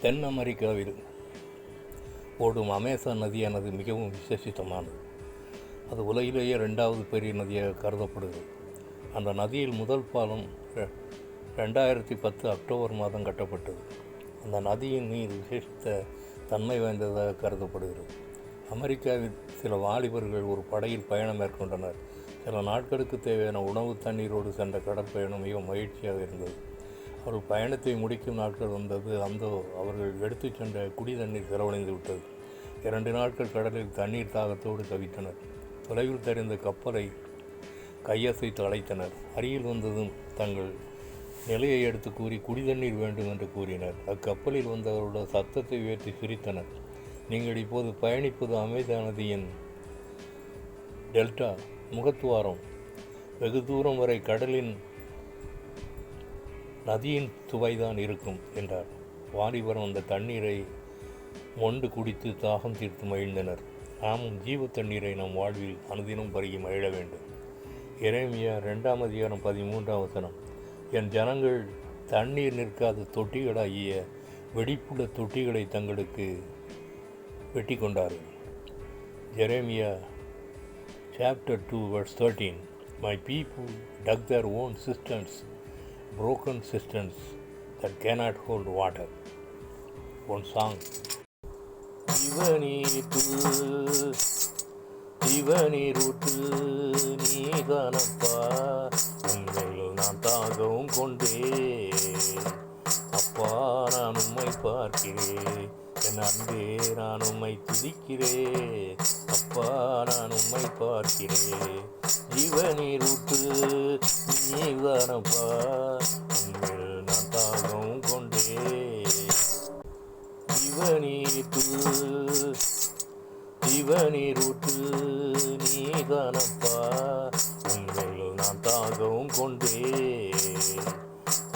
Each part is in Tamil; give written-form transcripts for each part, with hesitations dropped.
தென் அமெரிக்காவில் ஓடும் அமேசான் நதியானது மிகவும் விசேஷித்தமானது. அது உலகிலேயே 2வது பெரிய நதியாக கருதப்படுகிறது. அந்த நதியில் முதல் பாலம் 2010 அக்டோபர் மாதம் கட்டப்பட்டது. அந்த நதியின் நீர் விசேஷித்த தன்மை வாய்ந்ததாக கருதப்படுகிறது. அமெரிக்காவில் சில வாலிபர்கள் ஒரு படகில் பயணம் மேற்கொண்டனர். சில நாட்களுக்கு தேவையான உணவு தண்ணீரோடு சென்ற கடற்பயணம் மிகவும் மகிழ்ச்சியாக இருந்தது. அவர்கள் பயணத்தை முடிக்கும் நாட்கள் வந்தது. அவர்கள் எடுத்துச் சென்ற குடி தண்ணீர் செலவழிந்து விட்டது. 2 நாட்கள் கடலில் தண்ணீர் தாகத்தோடு தவித்தனர். தொலைவில் தெரிந்த கப்பலை கையசைத்து அழைத்தனர். அருகில் வந்ததும் தங்கள் நிலையை எடுத்து கூறி குடி தண்ணீர் வேண்டும் என்று கூறினர். அக்கப்பலில் வந்தவர்களோட சத்தத்தை உயர்த்தி சிரித்தனர். நீங்கள் இப்போது பயணிப்பது அமேசான் நதியின் டெல்டா முகத்துவாரம். வெகு தூரம் வரை கடலின் நதியின் சுவைதான் இருக்கும் என்றார். வாலிபர் அந்த தண்ணீரை மொண்டு குடித்து தாகம் தீர்த்து மகிழ்ந்தனர். நாமும் ஜீவ தண்ணீரை நம் வாழ்வில் அனுதினம் பருகி மகிழ வேண்டும். எரேமியா 2ஆம் அதிகாரம் 13ஆம் வசனம். என் ஜனங்கள் தண்ணீர் நிற்காத தொட்டிகளாகிய வெடிப்புள்ள தொட்டிகளை தங்களுக்கு வெட்டி கொண்டார்கள். எரேமியா chapter 2 verse 13. My people dug their own cisterns, broken cisterns that cannot hold water. One song. இவனீருட்டு நீதானப்பா, உண்மையில் நான் தாகவும் கொண்டே அப்பா நான் உம்மை பார்க்கிறேன். என் அன்பே நான் உம்மை துதிக்கிறேன். அப்பா நான் உம்மை பார்க்கிறேன். இவனீருட்டு நீதானப்பா, உண்மையில் நான் தாகவும் கொண்டே இவனீருட்டு நீதானப்பா, உண்மையில் நான் தாகவும் கொண்டே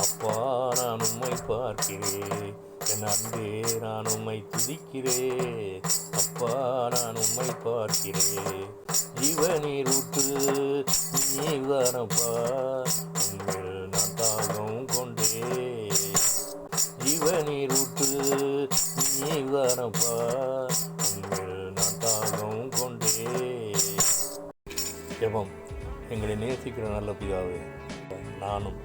அப்பா நான் உம்மை பார்க்கிறேன். என் அன்பே நான் உம்மை துதிக்கிறேன். அப்பா நான் உம்மை பார்க்கிறேன். இவனீருட்டு நீதானப்பா, உண்மையில் நான் தாகவும் கொண்டே இவனீருட்டு நீதானப்பா, உண்மையில் நான் தாகவும் கொண்டே. ஜெபம். எங்களை நேசிக்கிற நல்ல பிதாவே, நானும்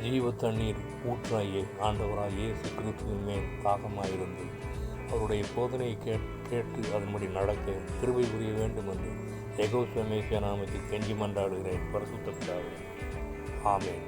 ஜீவ தண்ணீர் ஊற்றாகிய ஆண்டவராக இயேசு கிறிஸ்துவின் மேல் தாகமாயிருந்து அவருடைய போதனையை கேட்டு அதன்படி நடக்க கிருபை புரிய வேண்டும் என்று யெகோவா மேசியா நாமத்தில் கெஞ்சி மன்றாடுகிறேன். பரிசுத்த பிதாவே, ஆமென்.